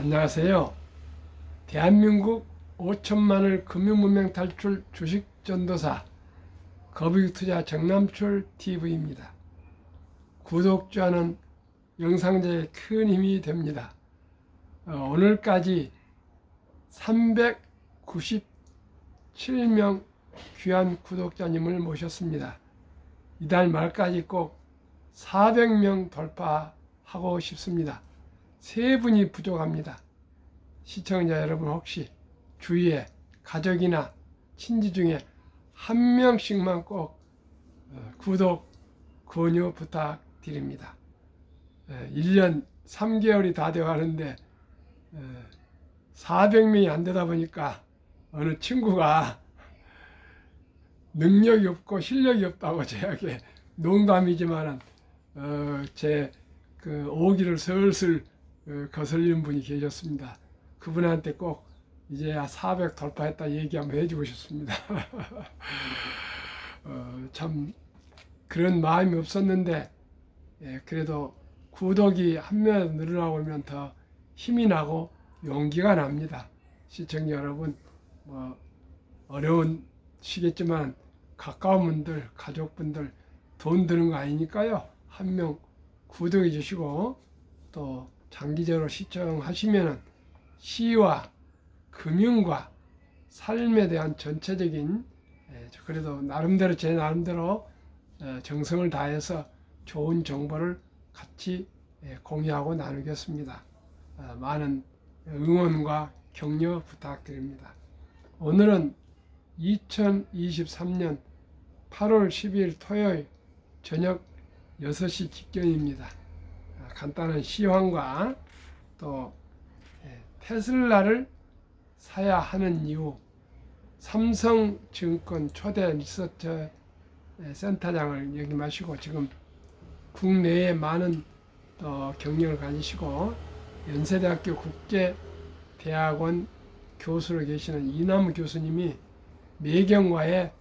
안녕하세요. 대한민국 5천만을 금융문명 탈출 주식전도사 거북이투자 정남출 TV입니다. 구독자는 영상제에 큰 힘이 됩니다. 오늘까지 397명 귀한 구독자님을 모셨습니다. 이달 말까지 꼭 400명 돌파하고 싶습니다. 3분이 부족합니다. 시청자 여러분 혹시 주위에 가족이나 친지 중에 한 명씩만 꼭 구독, 권유 부탁드립니다. 1년 3개월이 다 되어 가는데 400명이 안 되다 보니까 어느 친구가 능력이 없고 실력이 없다고 저에게 농담이지만 제 오기를 슬슬 거슬리는 분이 계셨습니다. 그분한테 꼭 이제야 400 돌파했다 얘기 한번 해주고 싶습니다. 참 그런 마음이 없었는데 그래도 구독이 한 명 늘어나오면 더 힘이 나고 용기가 납니다. 시청자 여러분, 어려운 시겠지만 가까운 분들, 가족분들 돈 드는 거 아니니까요. 한 명 구독해 주시고 또 장기적으로 시청하시면 시와 금융과 삶에 대한 전체적인 그래도 나름대로 제 나름대로 정성을 다해서 좋은 정보를 같이 공유하고 나누겠습니다. 많은 응원과 격려 부탁드립니다. 오늘은 2023년 8월 12일 토요일 저녁 6시 직경입니다. 간단한 시황과 또 테슬라를 사야 하는 이유, 삼성증권 초대 리서치 센터장을 역임하시고 지금 국내에 많은 경력을 가지시고 연세대학교 국제대학원 교수로 계시는 이남우 교수님이 매경과의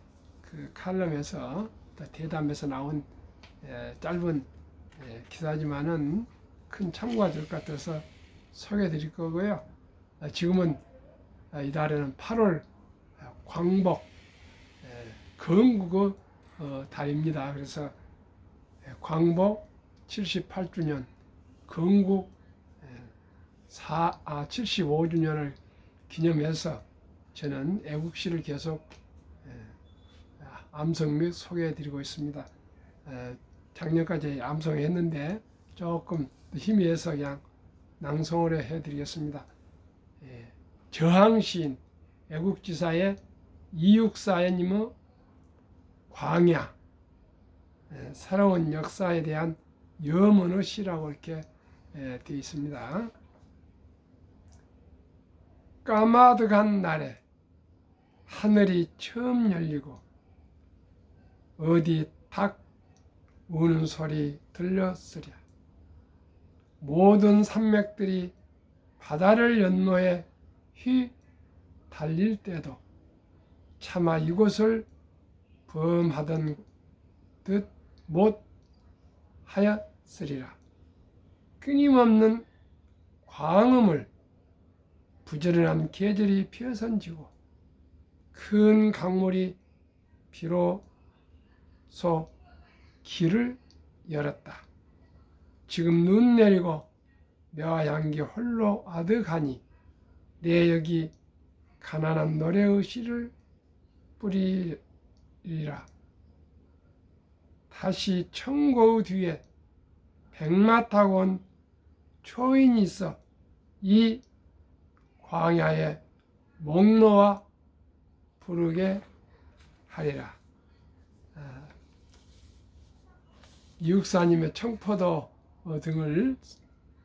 칼럼에서 대담에서 나온 짧은 기사지만은 큰 참고가 될 것 같아서 소개해 드릴 거고요. 지금은 이달에는 8월 광복 건국 달입니다. 그래서 광복 78주년 건국 75주년을 기념해서 저는 애국시를 계속 암송 및 소개해 드리고 있습니다. 작년까지 암송했는데 조금 힘이 해서 그냥 낭송을 해드리겠습니다. 저항시인 애국지사의 이육사님의 광야, 새로운 역사에 대한 염원의 시라고 이렇게 되어 있습니다. 까마득한 날에 하늘이 처음 열리고 어디 닭 우는 소리 들렸으랴. 모든 산맥들이 바다를 연모해 휘 달릴 때도 차마 이곳을 범하던 듯 못 하였으리라. 끊임없는 광음을 부지런한 계절이 피어선지고 큰 강물이 비로소 길을 열었다. 지금 눈 내리고 며 향기 홀로 아득하니 내 여기 가난한 노래의 씨를 뿌리리라. 다시 청고의 뒤에 백마 타고 온 초인이 있어 이 광야에 목놓아 부르게 하리라. 이육사님의 청포도 등을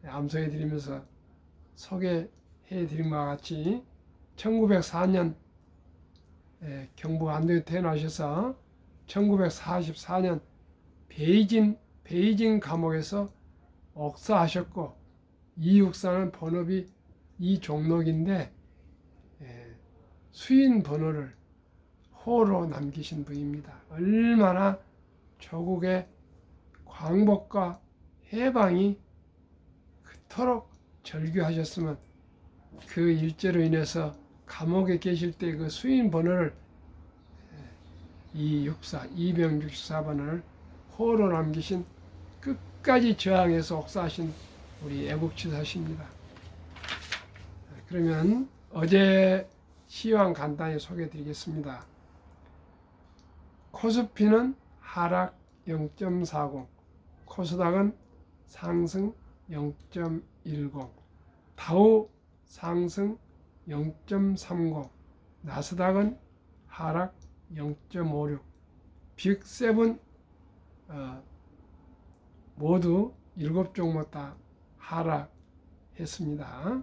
암송해 드리면서 소개해 드린 바와 같이 1904년 경북 안동에 태어나셔서 1944년 베이징 감옥에서 옥사하셨고 이육사는 번호비 이종록인데 수인 번호를 호로 남기신 분입니다. 얼마나 조국의 광복과 해방이 그토록 절규하셨으면 그 일죄로 인해서 감옥에 계실 때 그 수인 번호를 264번을 호로 남기신 끝까지 저항해서 옥사하신 우리 애국지사십니다. 그러면 어제 시황 간단히 소개해 드리겠습니다. 코스피는 하락 0.40, 코스닥은 상승 0.10, 다우 상승 0.30, 나스닥은 하락 0.56, 빅7 모두 7종목 다 하락했습니다.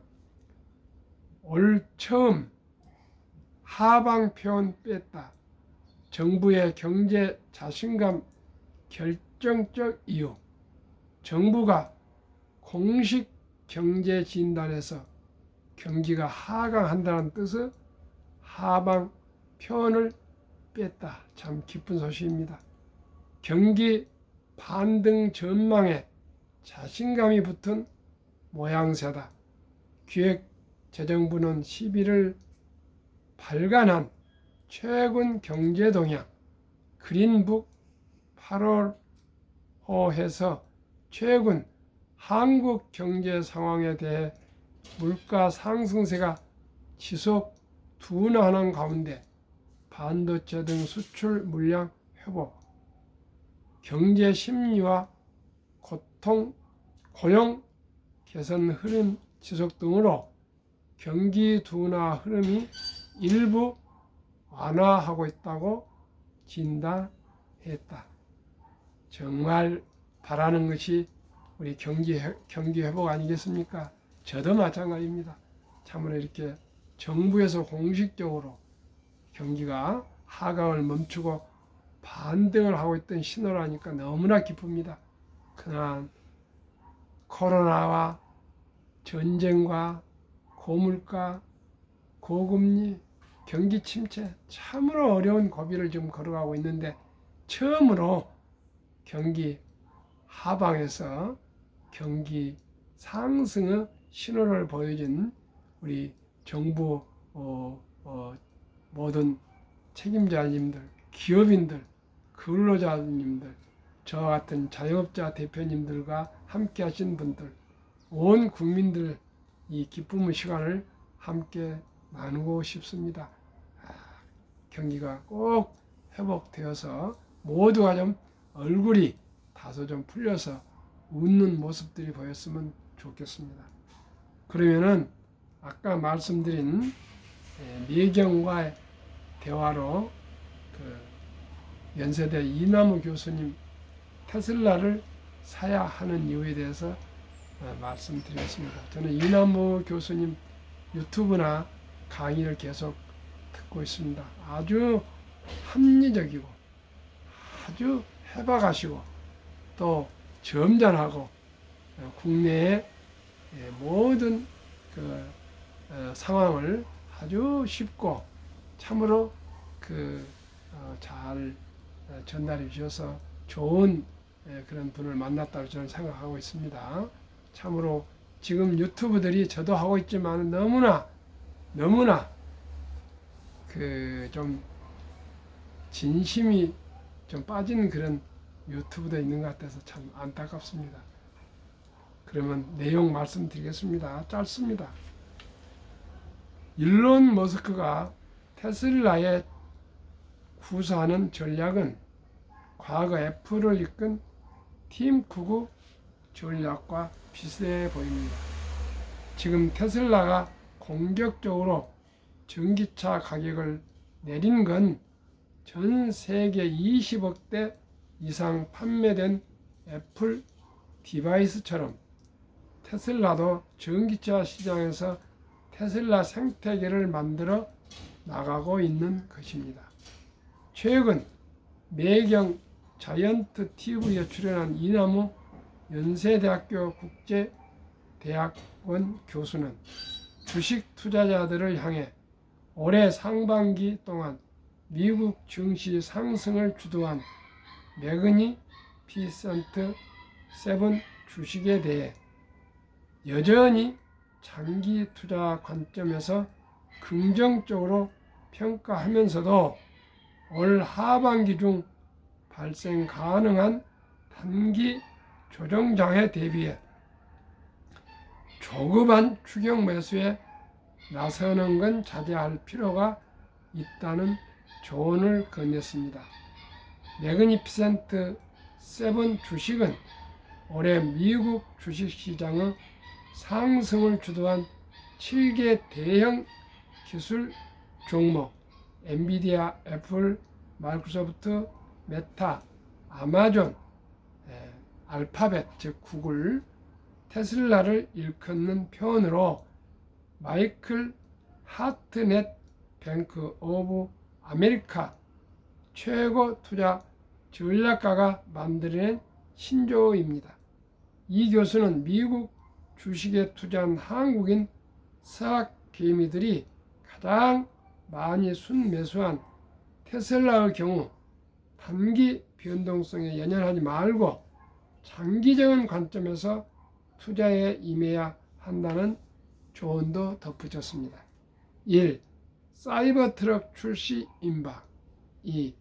올 처음 하방 표현 뺐다. 정부의 경제 자신감 결정적 이유. 정부가 공식 경제 진단에서 경기가 하강한다는 뜻의 하방 표현을 뺐다. 참 기쁜 소식입니다. 경기 반등 전망에 자신감이 붙은 모양새다. 기획재정부는 11일 발간한 최근 경제 동향 그린북 8월호에서 최근 한국 경제 상황에 대해 물가 상승세가 지속 둔화하는 가운데 반도체 등 수출 물량 회복, 경제 심리와 고용 개선 흐름 지속 등으로 경기 둔화 흐름이 일부 완화하고 있다고 진단했다. 정말 바라는 것이 우리 경기 회복 아니겠습니까? 저도 마찬가지입니다. 참으로 이렇게 정부에서 공식적으로 경기가 하강을 멈추고 반등을 하고 있던 신호라니까 너무나 기쁩니다. 그러나 코로나와 전쟁과 고물가, 고금리, 경기 침체 참으로 어려운 고비를 지금 걸어가고 있는데 처음으로 경기 하방에서 경기 상승의 신호를 보여준 우리 정부 모든 책임자님들, 기업인들, 근로자님들, 저와 같은 자영업자 대표님들과 함께 하신 분들, 온 국민들 이 기쁨의 시간을 함께 나누고 싶습니다. 경기가 꼭 회복되어서 모두가 좀 얼굴이 다소 좀 풀려서 웃는 모습들이 보였으면 좋겠습니다. 그러면은 아까 말씀드린 미경과의 대화로 그 연세대 이남우 교수님 테슬라를 사야 하는 이유에 대해서 말씀드리겠습니다. 저는 이남우 교수님 유튜브나 강의를 계속 듣고 있습니다. 아주 합리적이고 아주 해박하시고 또 점잖하고 국내의 모든 그 상황을 아주 쉽고 참으로 잘 전달해 주셔서 좋은 그런 분을 만났다고 저는 생각하고 있습니다. 참으로 지금 유튜브들이 저도 하고 있지만 너무나 좀 진심이 좀 빠진 그런 유튜브도 있는 것 같아서 참 안타깝습니다. 그러면 내용 말씀드리겠습니다. 짧습니다. 일론 머스크가 테슬라에 구사하는 전략은 과거 애플을 이끈 팀 쿠크 전략과 비슷해 보입니다. 지금 테슬라가 공격적으로 전기차 가격을 내린 건 전 세계 20억 대 이상 판매된 애플 디바이스처럼 테슬라도 전기차 시장에서 테슬라 생태계를 만들어 나가고 있는 것입니다. 최근 매경 자이언트 TV에 출연한 이남우 연세대학교 국제대학원 교수는 주식 투자자들을 향해 올해 상반기 동안 미국 증시 상승을 주도한 매그니피센트 7 주식에 대해 여전히 장기 투자 관점에서 긍정적으로 평가하면서도 올 하반기 중 발생 가능한 단기 조정장에 대비해 조급한 추격 매수에 나서는 건 자제할 필요가 있다는 조언을 건넸습니다. 매그니피센트 7 주식은 올해 미국 주식시장의 상승을 주도한 7개 대형 기술 종목 엔비디아, 애플, 마이크로소프트, 메타, 아마존, 알파벳 즉 구글, 테슬라를 일컫는 표현으로 마이클 하트넷 뱅크 오브 아메리카 최고 투자 전략가가 만들어낸 신조어입니다. 이 교수는 미국 주식에 투자한 한국인 서학개미들이 가장 많이 순매수한 테슬라의 경우 단기 변동성에 연연하지 말고 장기적인 관점에서 투자에 임해야 한다는 조언도 덧붙였습니다. 1. 사이버 트럭 출시 임박. 2.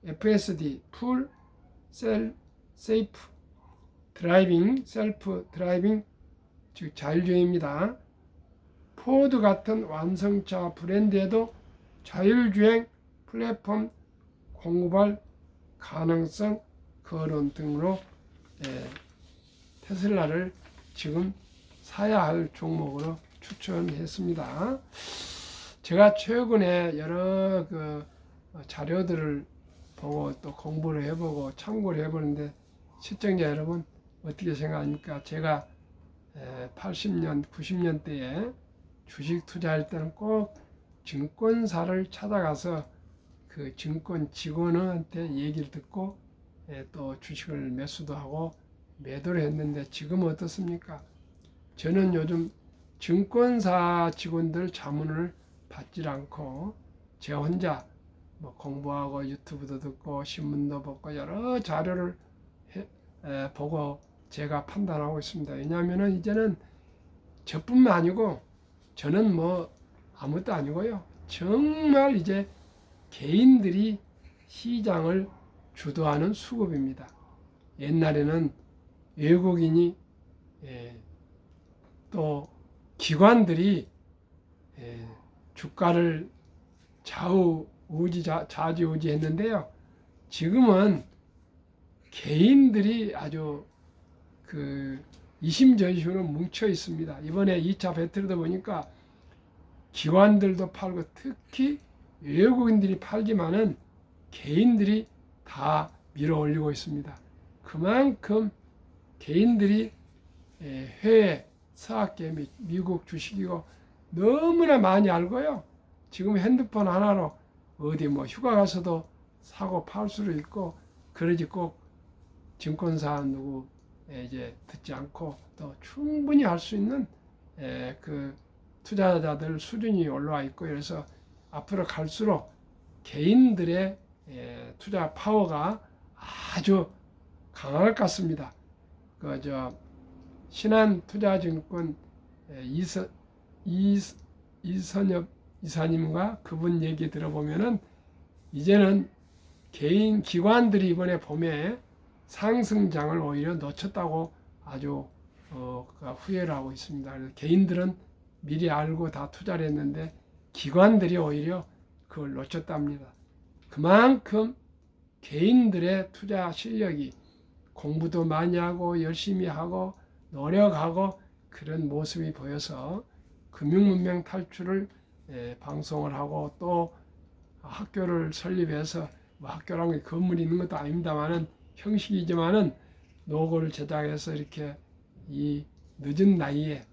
FSD 풀 세이프 드라이빙 셀프 드라이빙 즉 자율주행입니다. 포드 같은 완성차 브랜드에도 자율주행 플랫폼 공급할 가능성 거론 등으로 테슬라를 지금 사야 할 종목으로 추천했습니다. 제가 최근에 여러 자료들을 보고 또 공부를 해보고 참고를 해보는데 시청자 여러분 어떻게 생각합니까? 제가 80년, 90년대에 주식 투자할 때는 꼭 증권사를 찾아가서 그 증권 직원한테 얘기를 듣고 또 주식을 매수도 하고 매도를 했는데 지금은 어떻습니까? 저는 요즘 증권사 직원들 자문을 받질 않고 제 혼자 공부하고 유튜브도 듣고 신문도 보고 여러 자료를 보고 제가 판단하고 있습니다. 왜냐하면 이제는 저뿐만 아니고 저는 아무것도 아니고요. 정말 이제 개인들이 시장을 주도하는 수급입니다. 옛날에는 외국인이 또 기관들이 주가를 좌지우지 했는데요. 지금은 개인들이 아주 이심전심으로 뭉쳐 있습니다. 이번에 2차 배틀도 보니까 기관들도 팔고 특히 외국인들이 팔지만은 개인들이 다 밀어 올리고 있습니다. 그만큼 개인들이 해외 서학개미 미국 주식이고 너무나 많이 알고요. 지금 핸드폰 하나로 어디 휴가 가서도 사고 팔 수도 있고 그러지 꼭 증권사 누구 이제 듣지 않고 또 충분히 할 수 있는 그 투자자들 수준이 올라와 있고 그래서 앞으로 갈수록 개인들의 투자 파워가 아주 강할 것 같습니다. 신한투자증권 이선엽 이사님과 그분 얘기 들어보면은 이제는 개인 기관들이 이번에 봄에 상승장을 오히려 놓쳤다고 아주 후회를 하고 있습니다. 그래서 개인들은 미리 알고 다 투자를 했는데 기관들이 오히려 그걸 놓쳤답니다. 그만큼 개인들의 투자 실력이 공부도 많이 하고 열심히 하고 노력하고 그런 모습이 보여서 금융문명 탈출을 방송을 하고 또 학교를 설립해서 학교라는 게 건물이 있는 것도 아닙니다만은 형식이지만은 로고를 제작해서 이렇게 이 늦은 나이에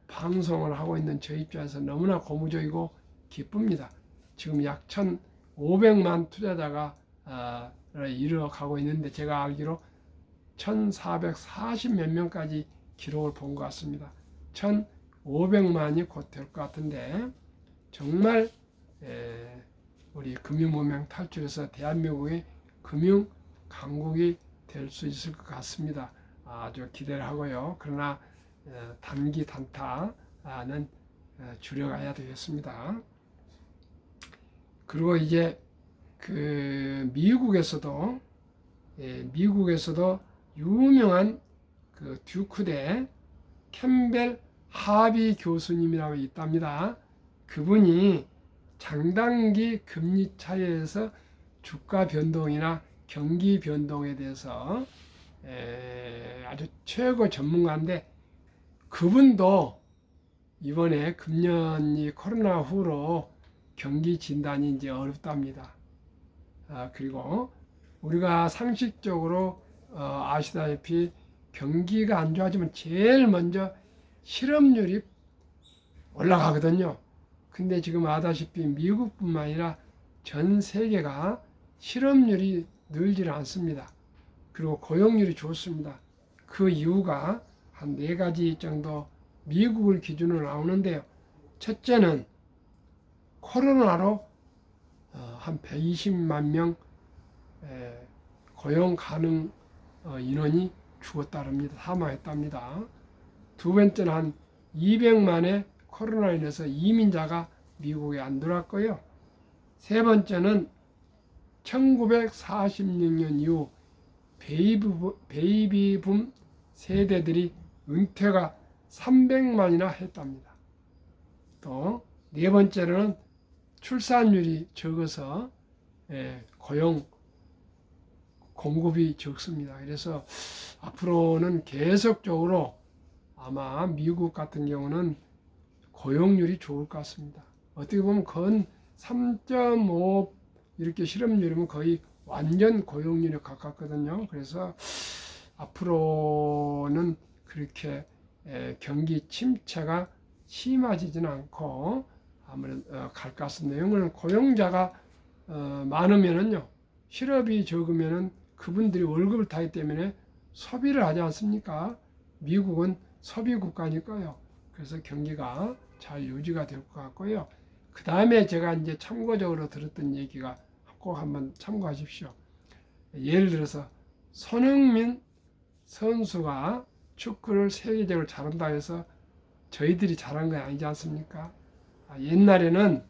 방송을 하고 있는 저 입장에서 너무나 고무적이고 기쁩니다. 지금 약 1,500만 투자자가 이뤄가고 있는데 제가 알기로 1,440 몇 명까지 기록을 본 것 같습니다. 1,500만이 곧 될 것 같은데 정말 우리 금융문명 탈출해서 대한민국의 금융 강국이 될 수 있을 것 같습니다. 아주 기대를 하고요. 그러나 단기 단타 줄여가야 되겠습니다. 그리고 이제 그 미국에서도 유명한 그 듀크대 캠벨 하비 교수님이라고 있답니다. 그분이 장단기 금리 차이에서 주가 변동이나 경기 변동에 대해서 아주 최고 전문가인데, 그분도 이번에 금년이 코로나 후로 경기 진단이 이제 어렵답니다. 그리고 우리가 상식적으로 아시다시피 경기가 안 좋아지면 제일 먼저 실업률이 올라가거든요. 근데 지금 아다시피 미국뿐만 아니라 전 세계가 실업률이 늘질 않습니다. 그리고 고용률이 좋습니다. 그 이유가 한 4가지 정도 미국을 기준으로 나오는데요. 첫째는 코로나로 한 120만 명 고용 가능 인원이 죽었다랍니다. 사망했답니다. 두 번째는 한 200만의 코로나 인해서 이민자가 미국에 안 들어왔고요. 세 번째는 1946년 이후 베이비붐 세대들이 은퇴가 300만이나 했답니다. 또 네 번째로는 출산율이 적어서 고용 공급이 적습니다. 그래서 앞으로는 계속적으로 아마 미국 같은 경우는 고용률이 좋을 것 같습니다. 어떻게 보면 건 3.5 이렇게 실업률이면 거의 완전 고용률에 가깝거든요. 그래서 앞으로는 그렇게 경기 침체가 심해지지는 않고 아무래도 갈 것 같습니다. 이거는 고용자가 많으면은요, 실업이 적으면은 그분들이 월급을 타기 때문에 소비를 하지 않습니까? 미국은 소비 국가니까요. 그래서 경기가 잘 유지가 될 것 같고요. 그 다음에 제가 이제 참고적으로 들었던 얘기가 꼭 한번 참고하십시오. 예를 들어서 손흥민 선수가 축구를 세계적으로 잘한다 해서 저희들이 잘한 건 아니지 않습니까? 옛날에는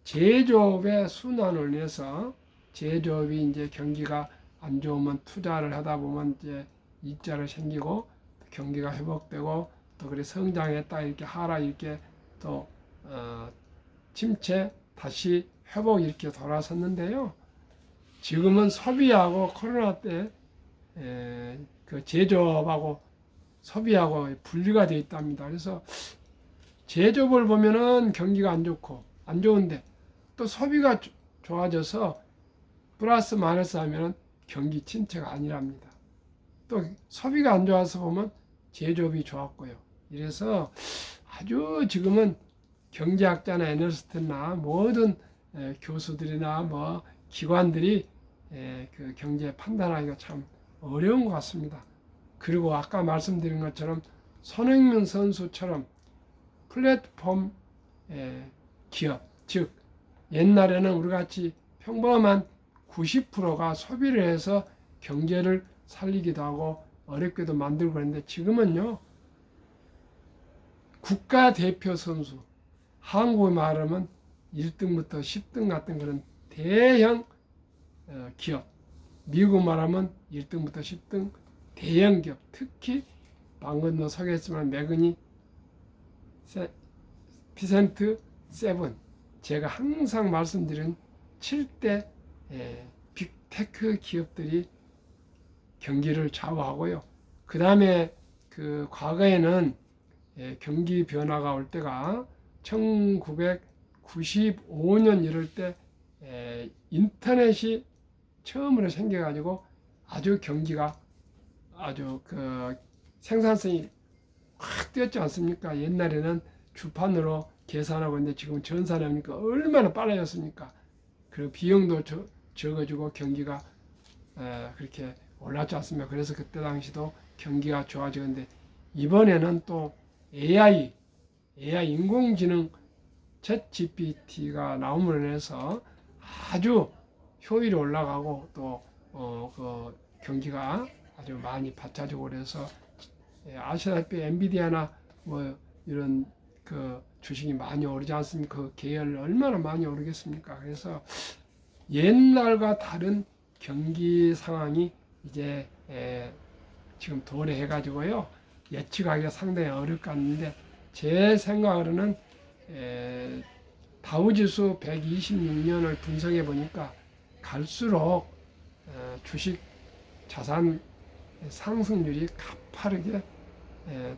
제조업의 순환을 위해서 제조업이 이제 경기가 안 좋으면 투자를 하다 보면 이제 이자를 생기고 경기가 회복되고 또 그래 성장했다 이렇게 하라 이렇게 또 침체 다시 회복 이렇게 돌아섰는데요. 지금은 소비하고 코로나 때 그 제조업하고 소비하고 분리가 되어 있답니다. 그래서 제조업을 보면은 경기가 안 좋고 안 좋은데 또 소비가 좋아져서 플러스 마이너스 하면은 경기 침체가 아니랍니다. 또 소비가 안 좋아서 보면 제조업이 좋았고요. 이래서 아주 지금은 경제학자나 애널리스트나 모든 교수들이나 뭐 기관들이 그 경제 판단하기가 참 어려운 것 같습니다. 그리고 아까 말씀드린 것처럼 손흥민 선수처럼 플랫폼 기업, 즉 옛날에는 우리같이 평범한 90%가 소비를 해서 경제를 살리기도 하고 어렵게도 만들고 그랬는데 지금은요, 국가대표 선수, 한국에 말하면 1등부터 10등 같은 그런 대형 기업, 미국 말하면 1등부터 10등 대형 기업, 특히 방금도 소개했지만 매그니 피센트 7, 제가 항상 말씀드린 7대 빅테크 기업들이 경기를 좌우하고요. 그 다음에 그 과거에는 경기 변화가 올 때가 1995년 이럴 때 인터넷이 처음으로 생겨가지고 아주 경기가 아주 그 생산성이 확 뛰었지 않습니까? 옛날에는 주판으로 계산하고 있는데 지금 전산하니까 얼마나 빨라졌습니까? 그리고 비용도 적어지고 경기가 그렇게 올랐지 않습니까? 그래서 그때 당시도 경기가 좋아지는데 이번에는 또 AI 인공지능 챗GPT가 나옴으로 인해서 아주 효율이 올라가고 또 그 경기가 아주 많이 받쳐지고 그래서 아시다시피 엔비디아나 뭐 이런 그 주식이 많이 오르지 않습니까? 그 계열 얼마나 많이 오르겠습니까? 그래서 옛날과 다른 경기 상황이 이제 지금 도래해 가지고요. 예측하기가 상당히 어렵 같는데 제 생각으로는 다우지수 126년을 분석해 보니까 갈수록 주식 자산 상승률이 가파르게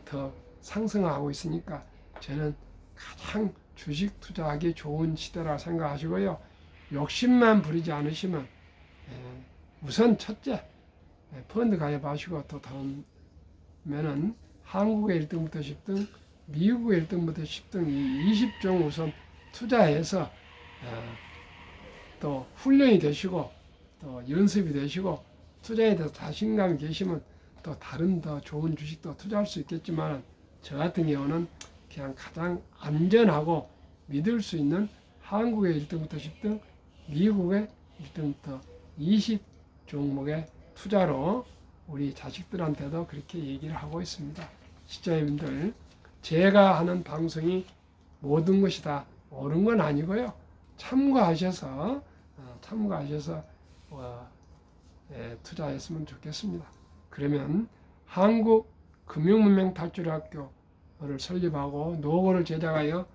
더 상승하고 있으니까 저는 가장 주식 투자하기 좋은 시대라 생각하시고요. 욕심만 부리지 않으시면 우선 첫째 펀드 가입하시고 또 다음에는 한국의 1등부터 10등, 미국의 1등부터 10등 이 20종 우선 투자해서 또 훈련이 되시고 또 연습이 되시고 투자에 대해서 자신감이 계시면 또 다른 더 좋은 주식도 투자할 수 있겠지만 저 같은 경우는 그냥 가장 안전하고 믿을 수 있는 한국의 1등부터 10등, 미국의 1등부터 20 종목의 투자로 우리 자식들한테도 그렇게 얘기를 하고 있습니다. 시청자님들, 제가 하는 방송이 모든 것이 다 옳은 건 아니고요. 참고하셔서 투자했으면 좋겠습니다. 그러면 한국 금융문명탈출학교를 설립하고 노고를 제작하여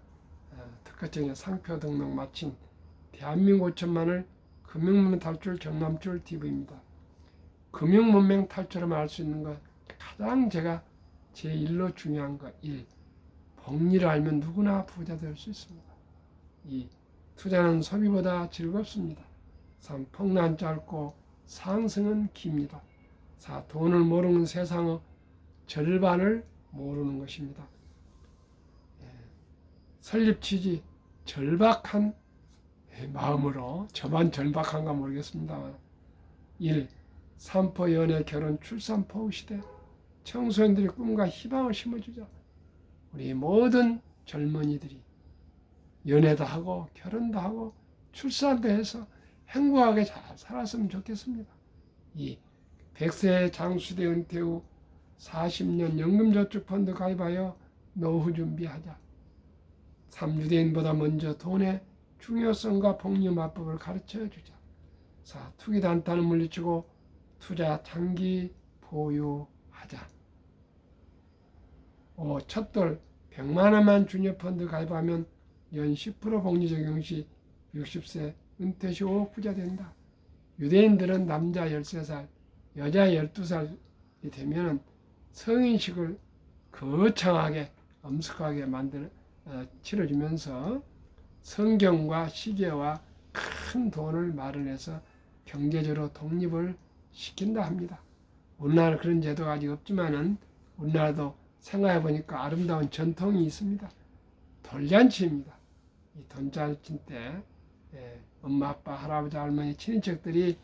특허청에 상표 등록 마친 대한민국 5천만을 금융문명 탈출 전남출 TV입니다. 금융문명 탈출하면 알 수 있는 것 가장 제가 제 일로 중요한 것 1. 복리를 알면 누구나 부자 될 수 있습니다. 2. 투자는 소비보다 즐겁습니다. 3. 폭락은 짧고 상승은 깁니다. 4. 돈을 모르는 세상의 절반을 모르는 것입니다. 설립 취지 절박한 마음으로 저만 절박한가 모르겠습니다. 1. 산포 연애 결혼 출산 포 시대 청소년들의 꿈과 희망을 심어주자. 우리 모든 젊은이들이 연애도 하고 결혼도 하고 출산도 해서 행복하게 잘 살았으면 좋겠습니다. 2. 100세 장수대 은퇴 후 40년 연금저축펀드 가입하여 노후 준비하자. 3. 유대인보다 먼저 돈의 중요성과 복리마법을 가르쳐주자. 4. 투기 단타는 물리치고 투자 장기 보유하자. 5. 첫돌 100만 원만 주니어펀드 가입하면 연 10% 복리 적용 시 60세 은퇴 시 5억 부자 된다. 유대인들은 남자 13살, 여자 12살이 되면 성인식을 거창하게 엄숙하게 치러주면서 성경과 시계와 큰 돈을 마련해서 경제적으로 독립을 시킨다 합니다. 우리나라 그런 제도가 아직 없지만은 우리나라도 생각해 보니까 아름다운 전통이 있습니다. 돌잔치입니다. 이 돌잔치 때 엄마, 아빠, 할아버지, 할머니, 친인척들이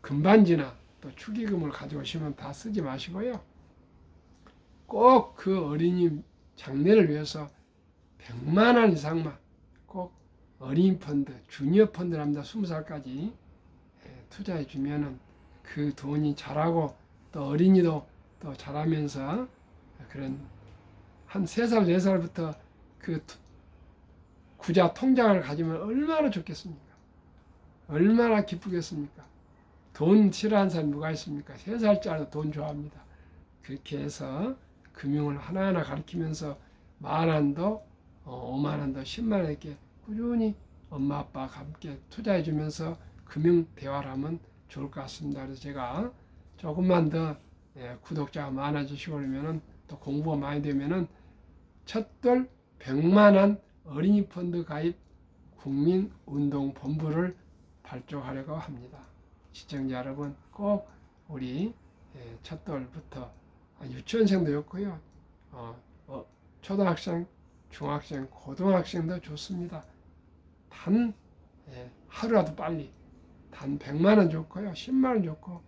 금반지나 또 축의금을 가져오시면 다 쓰지 마시고요. 꼭 그 어린이 장래를 위해서 100만 원 이상만 꼭 어린이 펀드, 주니어 펀드를 합니다. 20살까지 투자해 주면은 그 돈이 자라고 또 어린이도 또 자라면서 그런 한 3살, 4살부터 그 구자 통장을 가지면 얼마나 좋겠습니까? 얼마나 기쁘겠습니까? 돈 싫어하는 사람 누가 있습니까? 3살짜리도 돈 좋아합니다. 그렇게 해서 금융을 하나하나 가르치면서 10,000원도 50,000원도 10,000원 이렇게 꾸준히 엄마 아빠가 함께 투자해 주면서 금융 대화를 하면 좋을 것 같습니다. 그래서 제가 조금만 더 구독자가 많아지시고 그러면은 또 공부가 많이 되면은 첫돌 100만 원 어린이 펀드 가입 국민운동본부를 발족하려고 합니다. 시청자 여러분 꼭 우리 첫돌부터 유치원생도 좋고요. 초등학생, 중학생, 고등학생도 좋습니다. 단 하루라도 빨리 단 100만 원 좋고요. 10만 원 좋고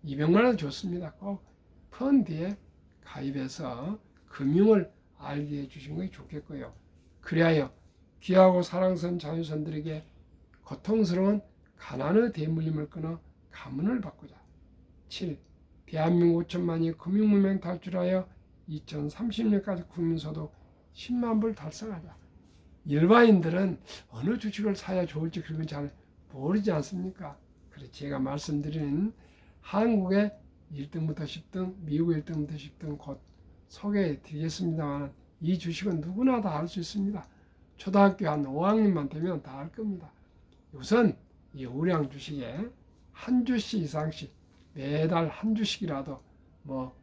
200만 원 좋습니다. 꼭 펀드에 가입해서 금융을 알게 해주신 것이 좋겠고요. 그리하여 귀하고 사랑스러운 자녀손들에게 고통스러운 가난의 대물림을 끊어 가문을 바꾸자. 7. 대한민국 5천만이 금융문명 탈출하여 2030년까지 국민소득 10만 불 달성하자. 일반인들은 어느 주식을 사야 좋을지 그런 잘 모르지 않습니까? 그래서 제가 말씀드린 한국의 1등부터 10등, 미국 1등부터 10등 곧 소개해 드리겠습니다만 이 주식은 누구나 다 알 수 있습니다. 초등학교 한 5학년만 되면 다 알 겁니다. 우선 이 우량 주식에 한 주씩 이상씩 매달 한 주씩이라도 뭐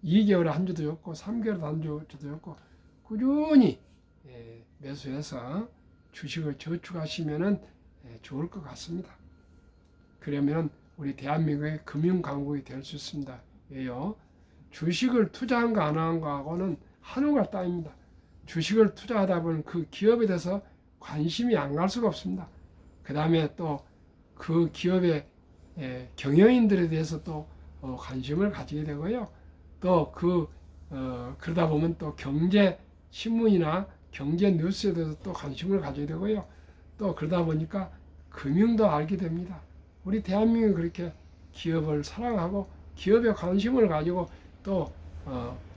2개월에 한 주도 좋고 3개월에 한 주도 좋고 꾸준히 매수해서 주식을 저축하시면 좋을 것 같습니다. 그러면 우리 대한민국의 금융 강국이 될 수 있습니다. 왜요? 주식을 투자한 거 안 한 거하고는 한우가 따입니다. 주식을 투자하다 보면 그 기업에 대해서 관심이 안 갈 수가 없습니다. 그 다음에 또 그 기업의 경영인들에 대해서 또 관심을 가지게 되고요. 또 그러다 보면 또 경제 신문이나 경제 뉴스에 대해서 또 관심을 가지게 되고요. 또 그러다 보니까 금융도 알게 됩니다. 우리 대한민국이 그렇게 기업을 사랑하고 기업에 관심을 가지고 또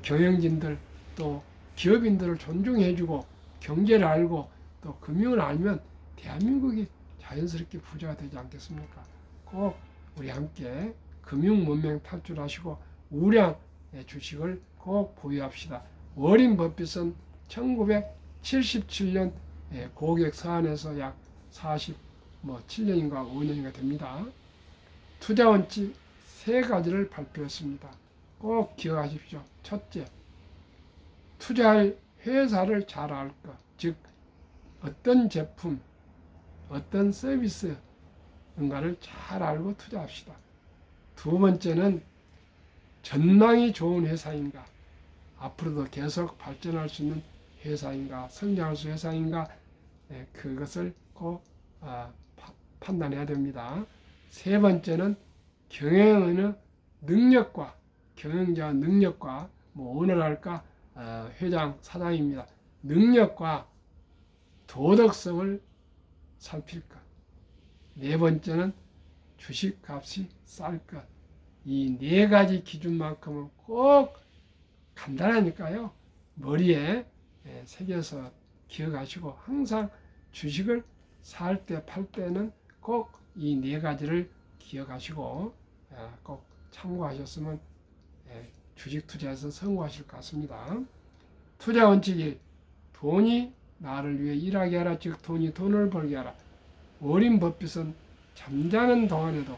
경영진들 또 기업인들을 존중해주고 경제를 알고 또 금융을 알면 대한민국이 자연스럽게 부자가 되지 않겠습니까? 꼭 우리 함께 금융 문명 탈출하시고 우량 주식을 꼭 보유합시다. 워린 버핏은 1977년 고객 서한에서 약 47년인가 5년인가 됩니다. 투자 원칙 3가지를 발표했습니다. 꼭 기억하십시오. 첫째, 투자할 회사를 잘 알 것, 즉 어떤 제품, 어떤 서비스인가를 잘 알고 투자합시다. 두 번째는 전망이 좋은 회사인가, 앞으로도 계속 발전할 수 있는 회사인가, 성장할 수 있는 회사인가, 그것을 꼭 판단해야 됩니다. 세 번째는 경영의 능력과 경영자 능력과 오너랄까 회장 사장입니다. 능력과 도덕성을 살필 것. 네 번째는 주식값이 쌀 것. 이 4가지 기준만큼은 꼭 간단하니까요. 머리에 새겨서 기억하시고 항상 주식을 살 때, 팔 때는 꼭 이 4가지를 기억하시고 꼭 참고하셨으면 주식 투자에서 성공하실 것 같습니다. 투자 원칙 1. 돈이 나를 위해 일하게 하라. 즉 돈이 돈을 벌게 하라. 워린 버핏은 잠자는 동안에도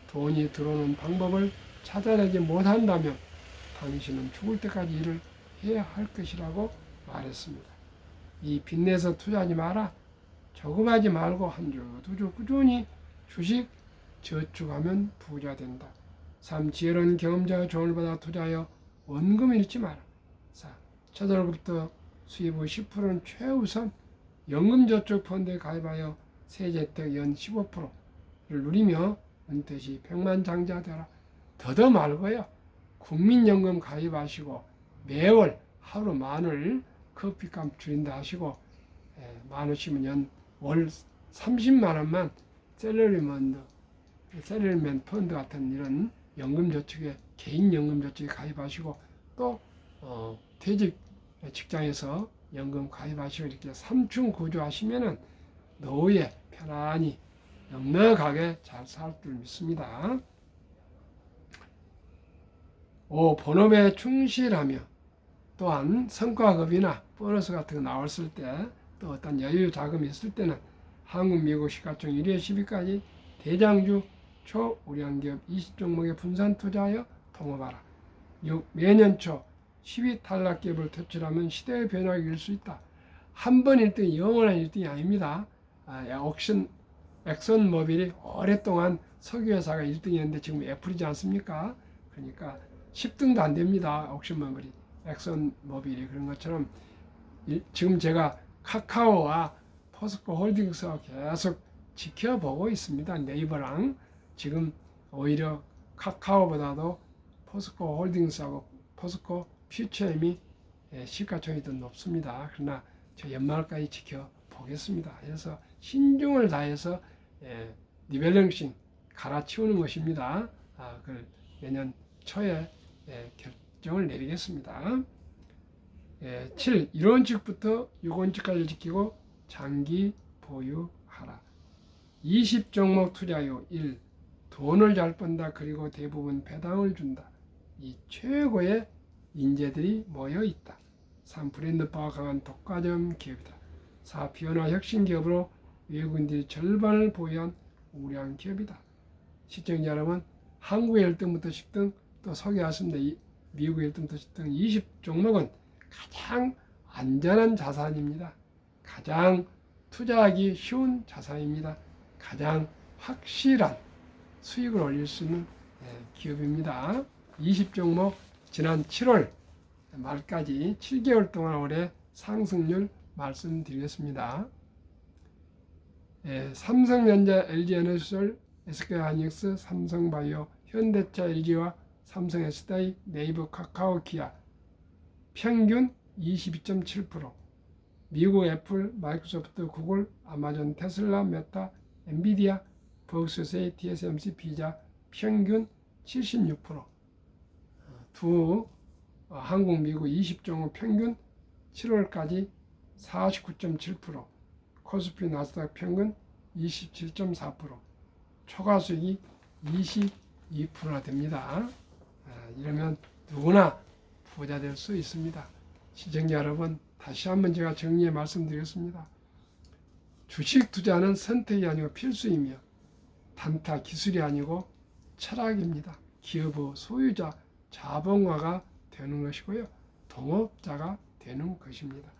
돈이 들어오는 방법을 찾아내지 못한다면 당신은 죽을 때까지 일을 해야 할 것이라고 말했습니다. 이 빚내서 투자하지 마라. 저금하지 말고 한 주, 2주 꾸준히 주식 저축하면 부자 된다. 3. 지혜로운 경험자가 조언을 받아 투자하여 원금 잃지 마라. 4. 첫 월급부터 수입 후 10%는 최우선 연금저축펀드에 가입하여 세제혜택 연 15%를 누리며 은퇴 시 백만장자 되라. 더더 말고요. 국민연금 가입하시고 매월 하루 10,000원 커피값 줄인다 하시고 10,000원씩은 연월 30만 원만 셀러리맨 펀드 같은 이런 연금저축에 개인 연금저축에 가입하시고 또 퇴직 직장에서 연금 가입하시고 이렇게 3충 구조하시면은 노후에 편안히 넉넉하게 잘 살 줄 믿습니다. 5. 본업에 충실하며 또한 성과급이나 보너스 같은 거 나왔을 때 또 어떤 여유 자금이 있을 때는 한국, 미국 시가총 1회 10위까지 대장주 초우량기업 20종목에 분산 투자하여 통합하라. 6. 매년 초 10위 탈락기업을 퇴출하면 시대의 변화가 일 수 있다. 한 번 1등이 영원한 1등이 아닙니다. 엑선모빌이 오랫동안 석유회사가 1등이었는데 지금 애플이지 않습니까? 그러니까 10등도 안 됩니다. 옥션모빌이, 엑선모빌이. 그런 것처럼 지금 제가 카카오와 포스코 홀딩스와 계속 지켜보고 있습니다. 네이버랑. 지금 오히려 카카오보다도 포스코 홀딩스하고 포스코 퓨처엠이 시가총이 더 높습니다. 그러나 저 연말까지 지켜보겠습니다. 그래서 신중을 다해서 리밸런싱 갈아치우는 것입니다. 그걸 내년 초에 결정을 내리겠습니다. 7. 이론칙부터 유권칙까지 지키고 장기 보유하라. 20종목 투자요. 1. 돈을 잘 번다. 그리고 대부분 배당을 준다. 이 최고의 인재들이 모여 있다. 3. 브랜드파워 강한 독과점 기업이다. 4. 비현화 혁신 기업으로 외국인들이 절반을 보유한 우량 기업이다. 시청자 여러분, 한국의 1등부터 10등 또 소개하셨습니다. 미국의 1등부터 10등 20종목은 가장 안전한 자산입니다. 가장 투자하기 쉬운 자산입니다. 가장 확실한 수익을 올릴 수 있는 기업입니다. 20종목 지난 7월 말까지 7개월 동안 올해 상승률 말씀드리겠습니다. 삼성전자, LG에너지솔, SK하이닉스, 삼성바이오, 현대차, LG와 삼성, SDI, 네이버, 카카오, 기아 평균 22.7%, 미국 애플, 마이크로소프트, 구글, 아마존, 테슬라, 메타, 엔비디아, 버크셔세이, TSMC, 비자 평균 76%, 두 한국, 미국 20종목 평균 7월까지 49.7%, 코스피, 나스닥 평균 27.4%, 초과 수익이 22%나 됩니다. 이러면 누구나 부자 될 수 있습니다. 시청자 여러분, 다시 한번 제가 정리해 말씀드리겠습니다. 주식 투자는 선택이 아니고 필수이며 단타 기술이 아니고 철학입니다. 기업의 소유자, 자본가가 되는 것이고요. 동업자가 되는 것입니다.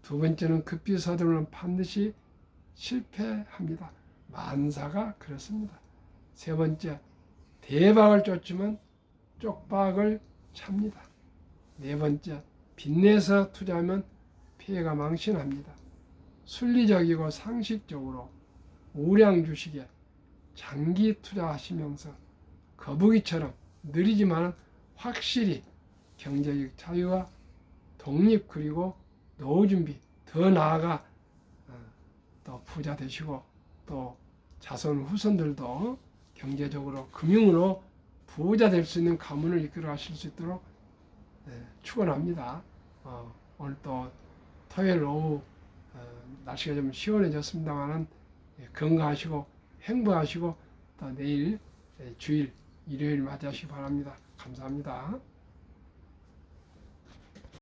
두 번째는 급히 서두르면 반드시 실패합니다. 만사가 그렇습니다. 세 번째, 대박을 쫓으면 쪽박을 찹니다. 네 번째, 빚내서 투자하면 피해가 망신합니다. 순리적이고 상식적으로 우량 주식에 장기 투자하시면서 거북이처럼 느리지만 확실히 경제적 자유와 독립 그리고 노후 준비, 더 나아가 또 부자 되시고 또 자손 후손들도 경제적으로 금융으로 부자 될 수 있는 가문을 이끌어 가실 수 있도록 축원합니다. 오늘 또 토요일 오후 날씨가 좀 시원해졌습니다만은 건강하시고 행복하시고 또 내일 주일 일요일 맞이하시기 바랍니다. 감사합니다.